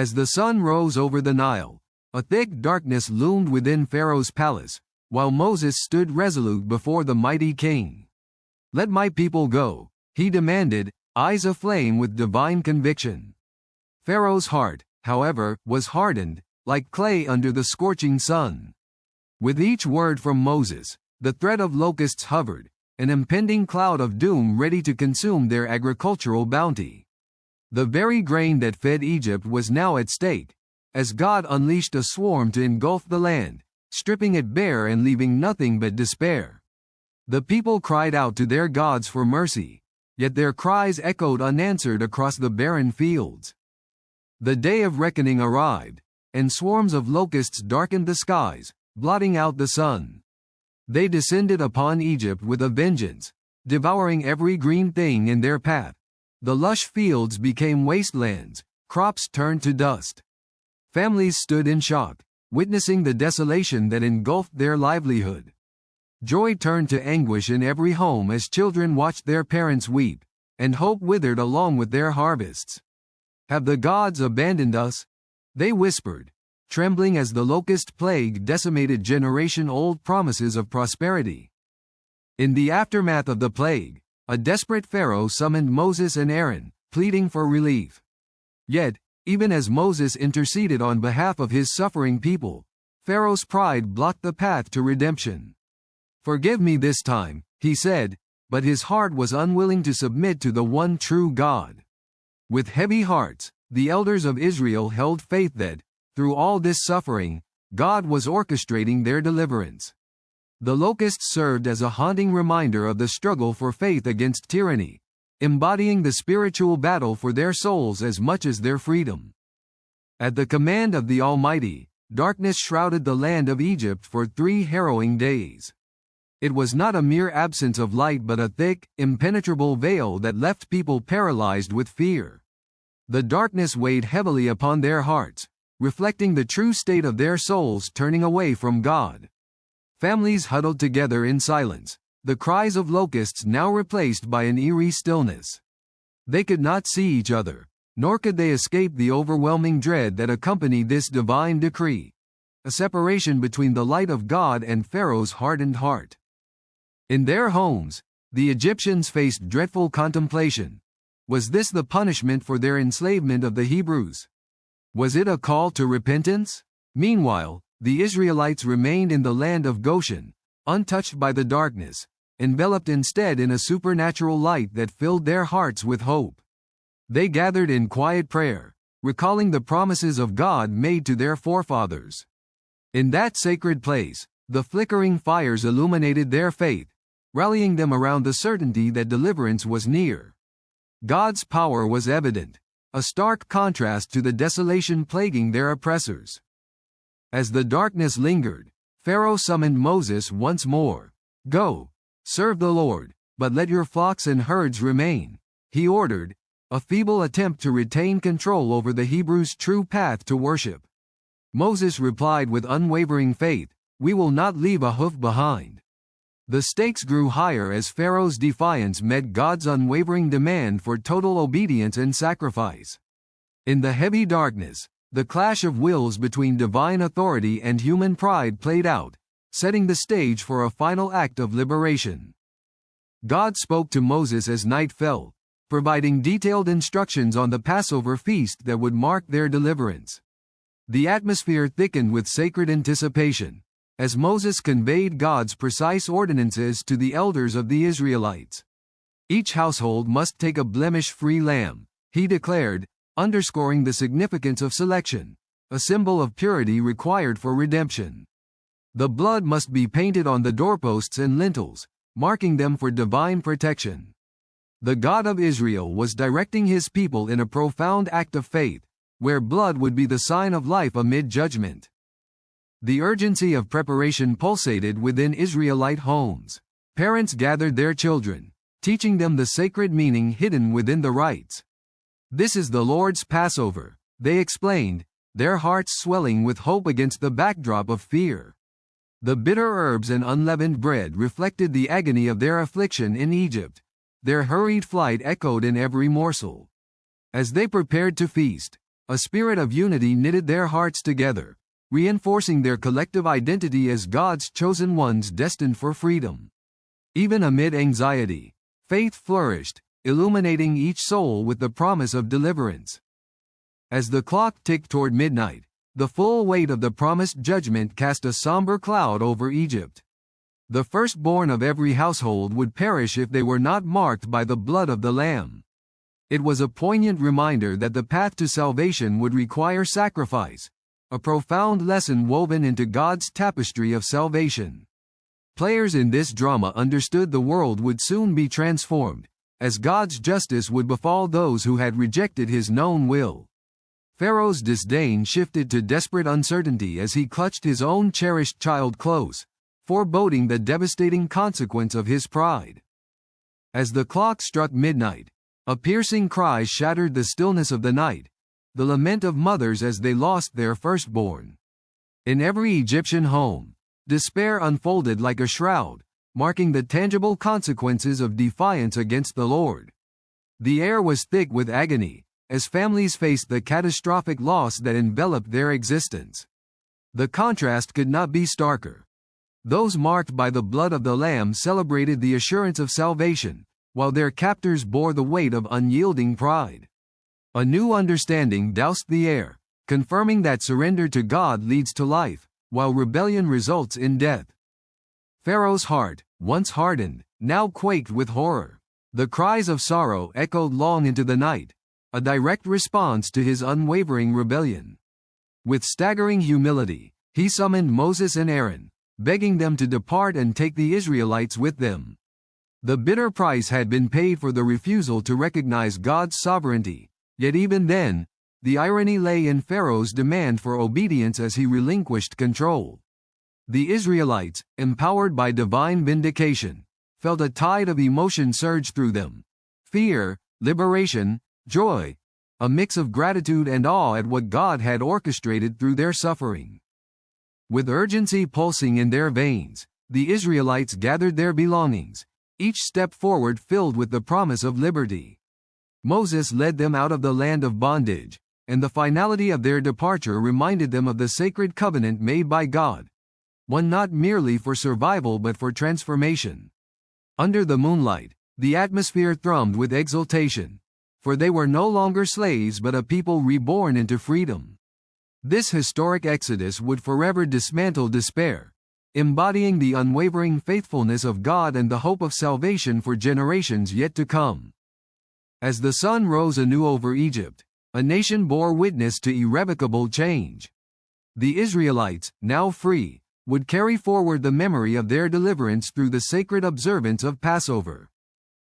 As the sun rose over the Nile, a thick darkness loomed within Pharaoh's palace, while Moses stood resolute before the mighty king. "Let my people go," he demanded, eyes aflame with divine conviction. Pharaoh's heart, however, was hardened, like clay under the scorching sun. With each word from Moses, the threat of locusts hovered, an impending cloud of doom ready to consume their agricultural bounty. The very grain that fed Egypt was now at stake, as God unleashed a swarm to engulf the land, stripping it bare and leaving nothing but despair. The people cried out to their gods for mercy, yet their cries echoed unanswered across the barren fields. The day of reckoning arrived, and swarms of locusts darkened the skies, blotting out the sun. They descended upon Egypt with a vengeance, devouring every green thing in their path. The lush fields became wastelands, crops turned to dust. Families stood in shock, witnessing the desolation that engulfed their livelihood. Joy turned to anguish in every home as children watched their parents weep, and hope withered along with their harvests. "Have the gods abandoned us?" they whispered, trembling as the locust plague decimated generation-old promises of prosperity. In the aftermath of the plague, a desperate Pharaoh summoned Moses and Aaron, pleading for relief. Yet, even as Moses interceded on behalf of his suffering people, Pharaoh's pride blocked the path to redemption. "Forgive me this time," he said, but his heart was unwilling to submit to the one true God. With heavy hearts, the elders of Israel held faith that, through all this suffering, God was orchestrating their deliverance. The locusts served as a haunting reminder of the struggle for faith against tyranny, embodying the spiritual battle for their souls as much as their freedom. At the command of the Almighty, darkness shrouded the land of Egypt for 3 harrowing days. It was not a mere absence of light but a thick, impenetrable veil that left people paralyzed with fear. The darkness weighed heavily upon their hearts, reflecting the true state of their souls turning away from God. Families huddled together in silence, the cries of locusts now replaced by an eerie stillness. They could not see each other, nor could they escape the overwhelming dread that accompanied this divine decree, a separation between the light of God and Pharaoh's hardened heart. In their homes, the Egyptians faced dreadful contemplation. Was this the punishment for their enslavement of the Hebrews? Was it a call to repentance? Meanwhile, the Israelites remained in the land of Goshen, untouched by the darkness, enveloped instead in a supernatural light that filled their hearts with hope. They gathered in quiet prayer, recalling the promises of God made to their forefathers. In that sacred place, the flickering fires illuminated their faith, rallying them around the certainty that deliverance was near. God's power was evident, a stark contrast to the desolation plaguing their oppressors. As the darkness lingered, Pharaoh summoned Moses once more. "Go, serve the Lord, but let your flocks and herds remain," he ordered, a feeble attempt to retain control over the Hebrews' true path to worship. Moses replied with unwavering faith, "We will not leave a hoof behind." The stakes grew higher as Pharaoh's defiance met God's unwavering demand for total obedience and sacrifice. In the heavy darkness, the clash of wills between divine authority and human pride played out, setting the stage for a final act of liberation. God spoke to Moses as night fell, providing detailed instructions on the Passover feast that would mark their deliverance. The atmosphere thickened with sacred anticipation, as Moses conveyed God's precise ordinances to the elders of the Israelites. Each household must take a blemish-free lamb, he declared, underscoring the significance of selection, a symbol of purity required for redemption. The blood must be painted on the doorposts and lintels, marking them for divine protection. The God of Israel was directing his people in a profound act of faith, where blood would be the sign of life amid judgment. The urgency of preparation pulsated within Israelite homes. Parents gathered their children, teaching them the sacred meaning hidden within the rites. "This is the Lord's Passover," they explained, their hearts swelling with hope against the backdrop of fear. The bitter herbs and unleavened bread reflected the agony of their affliction in Egypt. Their hurried flight echoed in every morsel. As they prepared to feast, A spirit of unity knitted their hearts together, reinforcing their collective identity as God's chosen ones destined for freedom. Even amid anxiety, faith flourished, illuminating each soul with the promise of deliverance. As the clock ticked toward midnight, the full weight of the promised judgment cast a somber cloud over Egypt. The firstborn of every household would perish if they were not marked by the blood of the Lamb. It was a poignant reminder that the path to salvation would require sacrifice, a profound lesson woven into God's tapestry of salvation. Players in this drama understood the world would soon be transformed, as God's justice would befall those who had rejected his known will. Pharaoh's disdain shifted to desperate uncertainty as he clutched his own cherished child close, foreboding the devastating consequence of his pride. As the clock struck midnight, a piercing cry shattered the stillness of the night, the lament of mothers as they lost their firstborn. In every Egyptian home, despair unfolded like a shroud, marking the tangible consequences of defiance against the Lord. The air was thick with agony, as families faced the catastrophic loss that enveloped their existence. The contrast could not be starker. Those marked by the blood of the Lamb celebrated the assurance of salvation, while their captors bore the weight of unyielding pride. A new understanding doused the air, confirming that surrender to God leads to life, while rebellion results in death. Pharaoh's heart, once hardened, now quaked with horror. The cries of sorrow echoed long into the night, a direct response to his unwavering rebellion. With staggering humility, he summoned Moses and Aaron, begging them to depart and take the Israelites with them. The bitter price had been paid for the refusal to recognize God's sovereignty, yet even then, the irony lay in Pharaoh's demand for obedience as he relinquished control. The Israelites, empowered by divine vindication, felt a tide of emotion surge through them: fear, liberation, joy, a mix of gratitude and awe at what God had orchestrated through their suffering. With urgency pulsing in their veins, the Israelites gathered their belongings, each step forward filled with the promise of liberty. Moses led them out of the land of bondage, and the finality of their departure reminded them of the sacred covenant made by God, one not merely for survival but for transformation. Under the moonlight, the atmosphere thrummed with exultation, for they were no longer slaves but a people reborn into freedom. This historic exodus would forever dismantle despair, embodying the unwavering faithfulness of God and the hope of salvation for generations yet to come. As the sun rose anew over Egypt, a nation bore witness to irrevocable change. The Israelites, now free, would carry forward the memory of their deliverance through the sacred observance of Passover.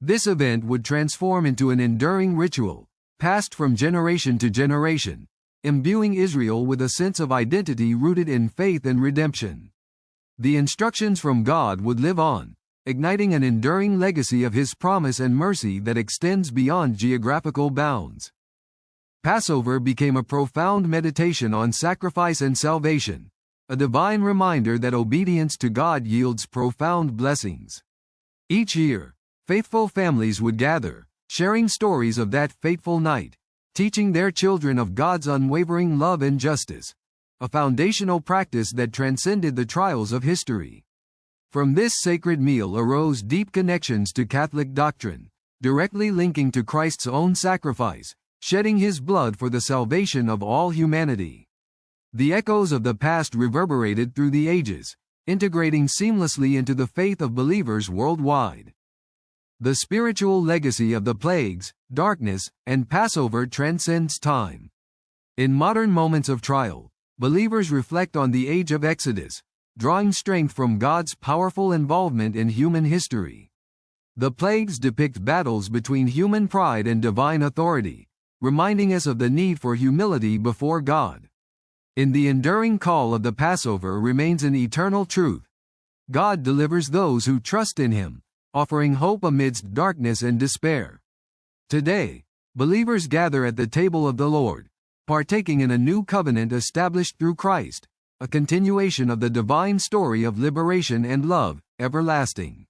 This event would transform into an enduring ritual, passed from generation to generation, imbuing Israel with a sense of identity rooted in faith and redemption. The instructions from God would live on, igniting an enduring legacy of His promise and mercy that extends beyond geographical bounds. Passover became a profound meditation on sacrifice and salvation, a divine reminder that obedience to God yields profound blessings. Each year, faithful families would gather, sharing stories of that fateful night, teaching their children of God's unwavering love and justice, a foundational practice that transcended the trials of history. From this sacred meal arose deep connections to Catholic doctrine, directly linking to Christ's own sacrifice, shedding His blood for the salvation of all humanity. The echoes of the past reverberated through the ages, integrating seamlessly into the faith of believers worldwide. The spiritual legacy of the plagues, darkness, and Passover transcends time. In modern moments of trial, believers reflect on the age of Exodus, drawing strength from God's powerful involvement in human history. The plagues depict battles between human pride and divine authority, reminding us of the need for humility before God. In the enduring call of the Passover remains an eternal truth: God delivers those who trust in Him, offering hope amidst darkness and despair. Today, believers gather at the table of the Lord, partaking in a new covenant established through Christ, a continuation of the divine story of liberation and love, everlasting.